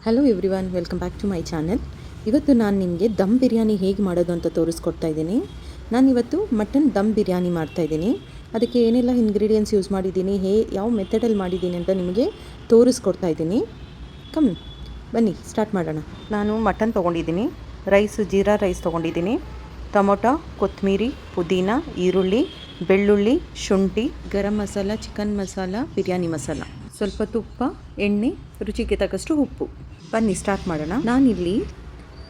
Hello everyone, welcome back to my channel. ಇವತ್ತು ನಾನು ನಿಮಗೆ ದಮ್ ಬಿರಿಯಾನಿ ಹೇಗೆ ಮಾಡೋದು ಅಂತ ತೋರಿಸ್ಕೊಡ್ತಾ ಇದ್ದೀನಿ. ನಾನಿವತ್ತು ಮಟನ್ ದಮ್ ಬಿರಿಯಾನಿ ಮಾಡ್ತಾಯಿದ್ದೀನಿ. ಅದಕ್ಕೆ ಏನೆಲ್ಲ ಇಂಗ್ರೀಡಿಯೆಂಟ್ಸ್ ಯೂಸ್ ಮಾಡಿದ್ದೀನಿ, ಯಾವ ಮೆಥಡಲ್ಲಿ ಮಾಡಿದ್ದೀನಿ ಅಂತ ನಿಮಗೆ ತೋರಿಸ್ಕೊಡ್ತಾ ಇದ್ದೀನಿ. ಬನ್ನಿ ಸ್ಟಾರ್ಟ್ ಮಾಡೋಣ. ನಾನು ಮಟನ್ ತೊಗೊಂಡಿದ್ದೀನಿ, ಜೀರಾ ರೈಸ್ ತೊಗೊಂಡಿದ್ದೀನಿ, ಟೊಮೊಟೊ, ಕೊತ್ತಂಬರಿ, ಪುದೀನ, ಈರುಳ್ಳಿ, ಬೆಳ್ಳುಳ್ಳಿ, ಶುಂಠಿ, ಗರಂ ಮಸಾಲ, ಚಿಕನ್ ಮಸಾಲ, ಬಿರಿಯಾನಿ ಮಸಾಲ, ಸ್ವಲ್ಪ ತುಪ್ಪ, ಎಣ್ಣೆ, ರುಚಿಗೆ ತಕ್ಕಷ್ಟು ಉಪ್ಪು. ಬನ್ನಿ ಸ್ಟಾರ್ಟ್ ಮಾಡೋಣ. ನಾನಿಲ್ಲಿ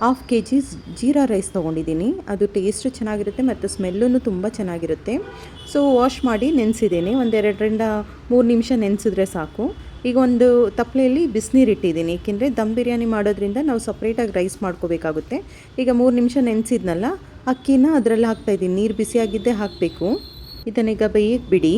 1/2 kg ಜೀರಾ ರೈಸ್ ತೊಗೊಂಡಿದ್ದೀನಿ. ಅದು ಟೇಸ್ಟು ಚೆನ್ನಾಗಿರುತ್ತೆ ಮತ್ತು ಸ್ಮೆಲ್ಲೂ ತುಂಬ ಚೆನ್ನಾಗಿರುತ್ತೆ. ಸೊ ವಾಶ್ ಮಾಡಿ ನೆನೆಸಿದ್ದೀನಿ. 2-3 ನಿಮಿಷ ನೆನೆಸಿದ್ರೆ ಸಾಕು. ಈಗ ಒಂದು ತಪ್ಪಲೆಯಲ್ಲಿ ಬಿಸಿನೀರು ಇಟ್ಟಿದ್ದೀನಿ, ಏಕೆಂದರೆ ದಮ್ ಬಿರಿಯಾನಿ ಮಾಡೋದ್ರಿಂದ ನಾವು ಸಪ್ರೇಟಾಗಿ ರೈಸ್ ಮಾಡ್ಕೋಬೇಕಾಗುತ್ತೆ. ಈಗ 3 ನಿಮಿಷ ನೆನೆಸಿದ್ನಲ್ಲ, ಅಕ್ಕಿನ ಅದರಲ್ಲಿ ಹಾಕ್ತಾಯಿದ್ದೀನಿ. ನೀರು ಬಿಸಿಯಾಗಿದ್ದೇ ಹಾಕಬೇಕು. ಇದನ್ನೀಗ ಬೇಯಕ್ಕೆ ಬಿಡಿ.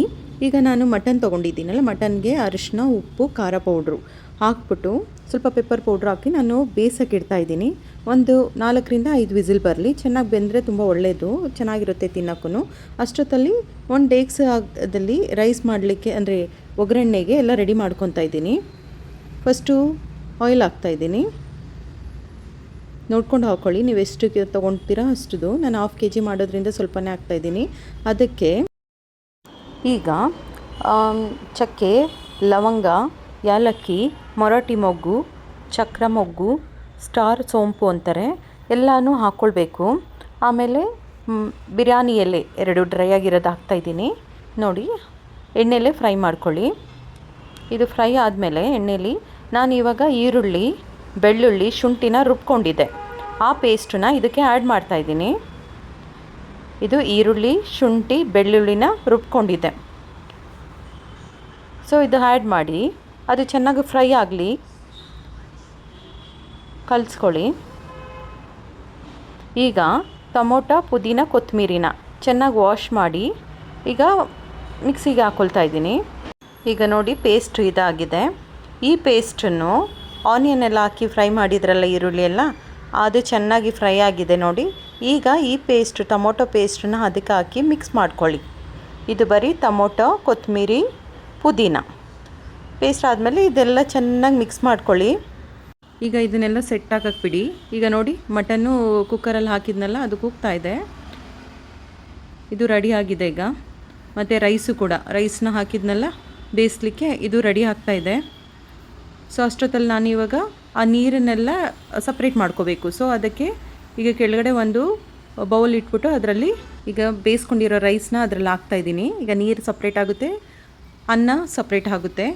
ಈಗ ನಾನು ಮಟನ್ ತೊಗೊಂಡಿದ್ದೀನಲ್ಲ, ಮಟನ್ಗೆ ಅರಿಶಿನ, ಉಪ್ಪು, ಖಾರ ಪೌಡ್ರು ಹಾಕ್ಬಿಟ್ಟು ಸ್ವಲ್ಪ ಪೆಪ್ಪರ್ ಪೌಡ್ರ್ ಹಾಕಿ ನಾನು ಬೇಯಿಸೋಕೆ ಇಡ್ತಾಯಿದ್ದೀನಿ. ಒಂದು 4-5 ವಿಸಿಲ್ ಬರಲಿ. ಚೆನ್ನಾಗಿ ಬೆಂದರೆ ತುಂಬ ಒಳ್ಳೆಯದು, ಚೆನ್ನಾಗಿರುತ್ತೆ ತಿನ್ನೋಕ್ಕೂ. ಅಷ್ಟೊತ್ತಲ್ಲಿ ಒಂದು ಡೇಕ್ಸದಲ್ಲಿ ರೈಸ್ ಮಾಡಲಿಕ್ಕೆ ಅಂದರೆ ಒಗ್ಗರಣೆಗೆ ಎಲ್ಲ ರೆಡಿ ಮಾಡ್ಕೊತಾ ಇದ್ದೀನಿ. ಫಸ್ಟು ಆಯಿಲ್ ಹಾಕ್ತಾಯಿದ್ದೀನಿ. ನೋಡ್ಕೊಂಡು ಹಾಕ್ಕೊಳ್ಳಿ, ನೀವು ಎಷ್ಟು ತೊಗೊಳ್ತೀರಾ ಅಷ್ಟದು. ನಾನು 1/2 kg ಮಾಡೋದ್ರಿಂದ ಸ್ವಲ್ಪನೇ ಹಾಕ್ತಾಯಿದ್ದೀನಿ. ಅದಕ್ಕೆ ಈಗ ಚಕ್ಕೆ, ಲವಂಗ, ಏಲಕ್ಕಿ, ಮರಾಠಿ ಮೊಗ್ಗು, ಚಕ್ರ ಮೊಗ್ಗು, ಸ್ಟಾರ್ ಸೋಂಪು ಅಂತಾರೆ, ಎಲ್ಲನೂ ಹಾಕ್ಕೊಳ್ಬೇಕು. ಆಮೇಲೆ ಬಿರಿಯಾನಿ ಎಲೆ 2 ಡ್ರೈ ಆಗಿರೋದು ಹಾಕ್ತಾಯಿದ್ದೀನಿ. ನೋಡಿ, ಎಣ್ಣೆಲೇ ಫ್ರೈ ಮಾಡ್ಕೊಳ್ಳಿ. ಇದು ಫ್ರೈ ಆದಮೇಲೆ ಎಣ್ಣೆಲಿ ನಾನು ಇವಾಗ ಈರುಳ್ಳಿ, ಬೆಳ್ಳುಳ್ಳಿ, ಶುಂಠಿನ ರುಬ್ಕೊಂಡಿದ್ದೆ, ಆ ಪೇಸ್ಟನ್ನ ಇದಕ್ಕೆ ಆ್ಯಡ್ ಮಾಡ್ತಾಯಿದ್ದೀನಿ. ಇದು ಈರುಳ್ಳಿ, ಶುಂಠಿ, ಬೆಳ್ಳುಳ್ಳಿನ ರುಬ್ಕೊಂಡಿದ್ದೆ. ಸೊ ಇದು ಆ್ಯಡ್ ಮಾಡಿ ಅದು ಚೆನ್ನಾಗಿ ಫ್ರೈ ಆಗಲಿ, ಕಲಿಸ್ಕೊಳ್ಳಿ. ಈಗ ಟೊಮೊಟೊ, ಪುದೀನ, ಕೊತ್ತಂಬರಿನ ಚೆನ್ನಾಗಿ ವಾಶ್ ಮಾಡಿ ಈಗ ಮಿಕ್ಸಿಗೆ ಹಾಕ್ಕೊಳ್ತಾ ಇದ್ದೀನಿ. ಈಗ ನೋಡಿ, ಪೇಸ್ಟ್ ಇದಾಗಿದೆ. ಈ ಪೇಸ್ಟನ್ನು ಆನಿಯನ್ ಎಲ್ಲ ಹಾಕಿ ಫ್ರೈ ಮಾಡಿದ್ರಲ್ಲ, ಈರುಳ್ಳಿ ಎಲ್ಲ, ಅದು ಚೆನ್ನಾಗಿ ಫ್ರೈ ಆಗಿದೆ ನೋಡಿ. ಈಗ ಈ ಟೊಮೊಟೊ ಪೇಸ್ಟನ್ನ ಅದಕ್ಕೆ ಹಾಕಿ ಮಿಕ್ಸ್ ಮಾಡ್ಕೊಳ್ಳಿ. ಇದು ಬರೀ ಟೊಮೊಟೊ, ಕೊತ್ತಂಬರಿ, ಪುದೀನ ಪೇಸ್ಟ್ ಆದಮೇಲೆ ಇದೆಲ್ಲ ಚೆನ್ನಾಗಿ ಮಿಕ್ಸ್ ಮಾಡ್ಕೊಳ್ಳಿ. ಈಗ ಇದನ್ನೆಲ್ಲ ಸೆಟ್ ಹಾಕಕ್ಕೆ ಬಿಡಿ. ಈಗ ನೋಡಿ, ಮಟನ್ನು ಕುಕ್ಕರಲ್ಲಿ ಹಾಕಿದ್ನಲ್ಲ, ಅದು ಕೂಗ್ತಾ ಇದೆ. ಇದು ರೆಡಿ ಆಗಿದೆ ಈಗ. ಮತ್ತು ರೈಸು ಕೂಡ, ರೈಸ್ನ ಹಾಕಿದ್ನಲ್ಲ ಬೇಯಿಸ್ಲಿಕ್ಕೆ, ಇದು ರೆಡಿ ಆಗ್ತಾಯಿದೆ. ಸೊ ಅಷ್ಟೊತ್ತಲ್ಲಿ ನಾನು ಇವಾಗ ಆ ನೀರನ್ನೆಲ್ಲ ಸಪ್ರೇಟ್ ಮಾಡ್ಕೋಬೇಕು. ಸೊ ಅದಕ್ಕೆ ಈಗ ಕೆಳಗಡೆ ಒಂದು ಬೌಲ್ ಇಟ್ಬಿಟ್ಟು ಅದರಲ್ಲಿ ಈಗ ಬೇಯಿಸ್ಕೊಂಡಿರೋ ರೈಸ್ನ ಅದರಲ್ಲಿ ಹಾಕ್ತಾಯಿದ್ದೀನಿ. ಈಗ ನೀರು ಸಪ್ರೇಟ್ ಆಗುತ್ತೆ, ಅನ್ನ ಸಪ್ರೇಟ್ ಆಗುತ್ತೆ.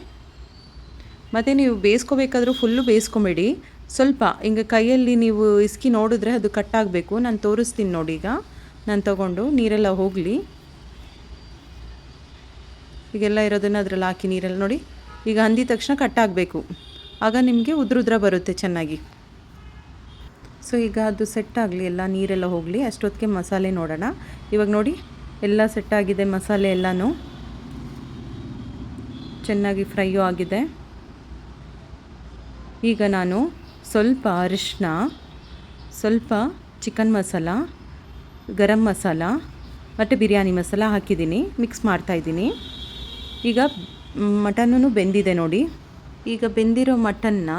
ಮತ್ತು ನೀವು ಬೇಯಿಸ್ಕೋಬೇಕಾದ್ರೂ ಫುಲ್ಲು ಬೇಯಿಸ್ಕೊಂಬೇಡಿ, ಸ್ವಲ್ಪ ಹಿಂಗೆ ಕೈಯಲ್ಲಿ ನೀವು ಇಸ್ಕಿ ನೋಡಿದ್ರೆ ಅದು ಕಟ್ಟಾಗಬೇಕು. ನಾನು ತೋರಿಸ್ತೀನಿ ನೋಡಿ. ಈಗ ನಾನು ತಗೊಂಡು ನೀರೆಲ್ಲ ಹೋಗಲಿ, ಈಗೆಲ್ಲ ಇರೋದನ್ನು ಅದರಲ್ಲಿ ಹಾಕಿ ನೀರಲ್ಲಿ ನೋಡಿ. ಈಗ ಅಂದಿದ ತಕ್ಷಣ ಕಟ್ಟಾಗಬೇಕು, ಆಗ ನಿಮಗೆ ಉದ್ರ ಬರುತ್ತೆ ಚೆನ್ನಾಗಿ. ಸೊ ಈಗ ಅದು ಸೆಟ್ ಆಗಲಿ, ಎಲ್ಲ ನೀರೆಲ್ಲ ಹೋಗಲಿ. ಅಷ್ಟೊತ್ತಿಗೆ ಮಸಾಲೆ ನೋಡೋಣ. ಇವಾಗ ನೋಡಿ, ಎಲ್ಲ ಸೆಟ್ಟಾಗಿದೆ ಮಸಾಲೆ ಎಲ್ಲನೂ ಚೆನ್ನಾಗಿ ಫ್ರೈಯೂ ಆಗಿದೆ. ಈಗ ನಾನು ಸ್ವಲ್ಪ ಅರಿಶಿನ, ಸ್ವಲ್ಪ ಚಿಕನ್ ಮಸಾಲ, ಗರಂ ಮಸಾಲ ಮತ್ತು ಬಿರಿಯಾನಿ ಮಸಾಲ ಹಾಕಿದ್ದೀನಿ, ಮಿಕ್ಸ್ ಮಾಡ್ತಾಯಿದ್ದೀನಿ. ಈಗ ಮಟನ್ನೂ ಬೆಂದಿದೆ ನೋಡಿ. ಈಗ ಬೆಂದಿರೋ ಮಟನ್ನ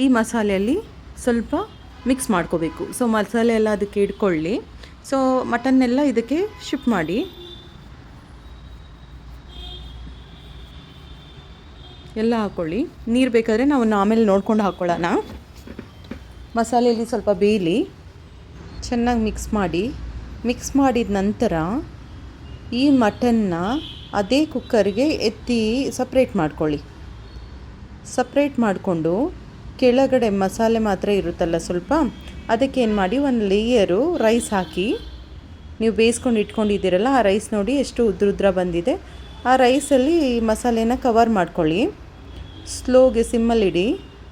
ಈ ಮಸಾಲೆಯಲ್ಲಿ ಸ್ವಲ್ಪ ಮಿಕ್ಸ್ ಮಾಡ್ಕೋಬೇಕು. ಸೊ ಮಸಾಲೆ ಎಲ್ಲ ಅದಕ್ಕೆ ಇಟ್ಕೊಳ್ಳಿ. ಸೊ ಮಟನ್ನೆಲ್ಲ ಇದಕ್ಕೆ ಶಿಫ್ಟ್ ಮಾಡಿ. ಎಲ್ಲ ಹಾಕ್ಕೊಳ್ಳಿ. ನೀರು ಬೇಕಾದರೆ ನಾವು ಆಮೇಲೆ ನೋಡ್ಕೊಂಡು ಹಾಕ್ಕೊಳ್ಳೋಣ. ಮಸಾಲೆಯಲ್ಲಿ ಸ್ವಲ್ಪ ಬೇಯಲಿ, ಚೆನ್ನಾಗಿ ಮಿಕ್ಸ್ ಮಾಡಿದ ನಂತರ ಈ ಮಟನ್ನ ಅದೇ ಕುಕ್ಕರ್ಗೆ ಎತ್ತಿ ಸಪ್ರೇಟ್ ಮಾಡ್ಕೊಳ್ಳಿ. ಸಪ್ರೇಟ್ ಮಾಡಿಕೊಂಡು ಕೆಳಗಡೆ ಮಸಾಲೆ ಮಾತ್ರ ಇರುತ್ತಲ್ಲ ಸ್ವಲ್ಪ, ಅದಕ್ಕೆ ಏನು ಮಾಡಿ, ಒಂದು ಲೇಯರು ರೈಸ್ ಹಾಕಿ, ನೀವು ಬೇಯಿಸ್ಕೊಂಡು ಇಟ್ಕೊಂಡಿದ್ದೀರಲ್ಲ ಆ ರೈಸ್ ನೋಡಿ ಎಷ್ಟು ಉದ್ರ ಬಂದಿದೆ. ಆ ರೈಸಲ್ಲಿ ಮಸಾಲೆನ ಕವರ್ ಮಾಡ್ಕೊಳ್ಳಿ. ಸ್ಲೋಗೆ ಸಿಮ್ಮಲ್ಲಿಡಿ.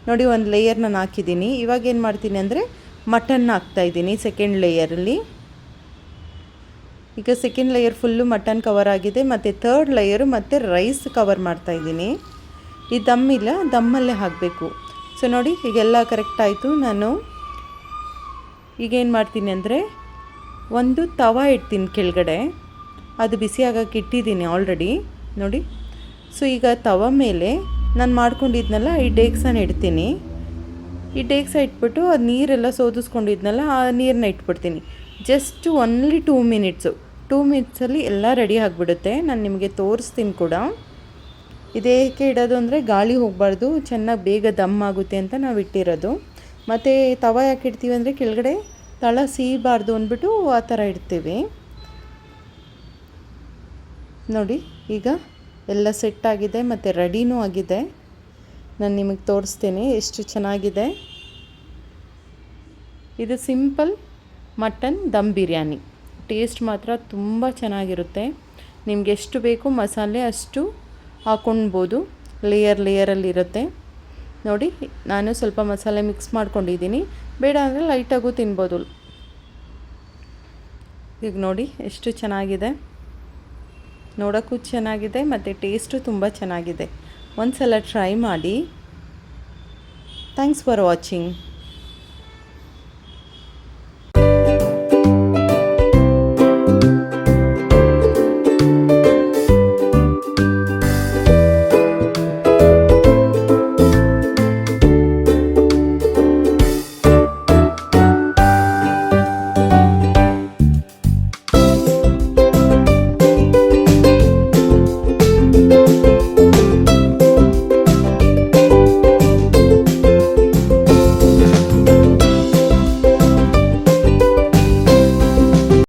ನೋಡಿ, ಒಂದು ಲೇಯರ್ ನಾನು ಹಾಕಿದ್ದೀನಿ. ಇವಾಗ ಏನು ಮಾಡ್ತೀನಿ ಅಂದರೆ ಮಟನ್ನ ಹಾಕ್ತಾಯಿದ್ದೀನಿ ಸೆಕೆಂಡ್ ಲೇಯರಲ್ಲಿ. ಈಗ second layer full mutton cover ಆಗಿದೆ, ಮತ್ತು ಥರ್ಡ್ ಲೇಯರು ಮತ್ತು ರೈಸ್ ಕವರ್ ಮಾಡ್ತಾಯಿದ್ದೀನಿ. ಈ ದಮ್ಮಲ್ಲೇ ಹಾಕಬೇಕು. ಸೊ ನೋಡಿ, ಈಗೆಲ್ಲ ಕರೆಕ್ಟ್ ಆಯಿತು. ನಾನು ಈಗೇನು ಮಾಡ್ತೀನಿ ಅಂದರೆ ಒಂದು ತವ ಇಡ್ತೀನಿ ಕೆಳಗಡೆ, ಅದು ಬಿಸಿ ಆಗೋಕ್ಕೆ ಇಟ್ಟಿದ್ದೀನಿ ಆಲ್ರೆಡಿ ನೋಡಿ. ಸೊ ಈಗ ತವ ಮೇಲೆ ನಾನು ಮಾಡ್ಕೊಂಡಿದ್ನಲ್ಲ ಈ ಡೇಕ್ಸನ್ನು ಇಡ್ತೀನಿ. ಈ ಡೇಕ್ಸ ಇಟ್ಬಿಟ್ಟು ಅದು ನೀರೆಲ್ಲ ಸೋದಿಸ್ಕೊಂಡಿದ್ನಲ್ಲ ಆ ನೀರನ್ನ ಇಟ್ಬಿಡ್ತೀನಿ. Just only 2 minutes. 2 ಮಿನಿಟ್ಸಲ್ಲಿ ಎಲ್ಲ ರೆಡಿ ಆಗಿಬಿಡುತ್ತೆ. ನಾನು ನಿಮಗೆ ತೋರಿಸ್ತೀನಿ ಕೂಡ. ಇದೇಕೆ ಇಡೋದು ಅಂದರೆ ಗಾಳಿ ಹೋಗಬಾರ್ದು, ಚೆನ್ನಾಗಿ ಬೇಗ ದಮ್ ಆಗುತ್ತೆ ಅಂತ ನಾವು ಇಟ್ಟಿರೋದು. ಮತ್ತು ತವ ಯಾಕೆ ಇಡ್ತೀವಿ ಅಂದರೆ ಕೆಳಗಡೆ ತಳ ಸೀಬಾರ್ದು ಅಂದ್ಬಿಟ್ಟು ಆ ಥರ ಇಡ್ತೀವಿ. ನೋಡಿ ಈಗ ಎಲ್ಲ ಸೆಟ್ ಆಗಿದೆ ಮತ್ತು ರೆಡಿನೂ ಆಗಿದೆ. ನಾನು ನಿಮಗೆ ತೋರಿಸ್ತೀನಿ ಎಷ್ಟು ಚೆನ್ನಾಗಿದೆ. ಇದು simple mutton dum biryani. Taste ಮಾತ್ರ ತುಂಬ ಚೆನ್ನಾಗಿರುತ್ತೆ. ನಿಮ್ಗೆ ಎಷ್ಟು ಬೇಕು ಮಸಾಲೆ ಅಷ್ಟು ಹಾಕ್ಕೊಳ್ಬೋದು. ಲೇಯರಲ್ಲಿರುತ್ತೆ. ನೋಡಿ ನಾನು ಸ್ವಲ್ಪ ಮಸಾಲೆ ಮಿಕ್ಸ್ ಮಾಡ್ಕೊಂಡಿದ್ದೀನಿ. ಬೇಡ ಅಂದರೆ ಲೈಟಾಗೂ ತಿನ್ಬೋದು. ಈಗ ನೋಡಿ ಎಷ್ಟು ಚೆನ್ನಾಗಿದೆ, ನೋಡೋಕ್ಕೂ ಚೆನ್ನಾಗಿದೆ ಮತ್ತು ಟೇಸ್ಟು ತುಂಬ ಚೆನ್ನಾಗಿದೆ. ಒಂದು ಸಲ ಟ್ರೈ ಮಾಡಿ. Thanks for watching.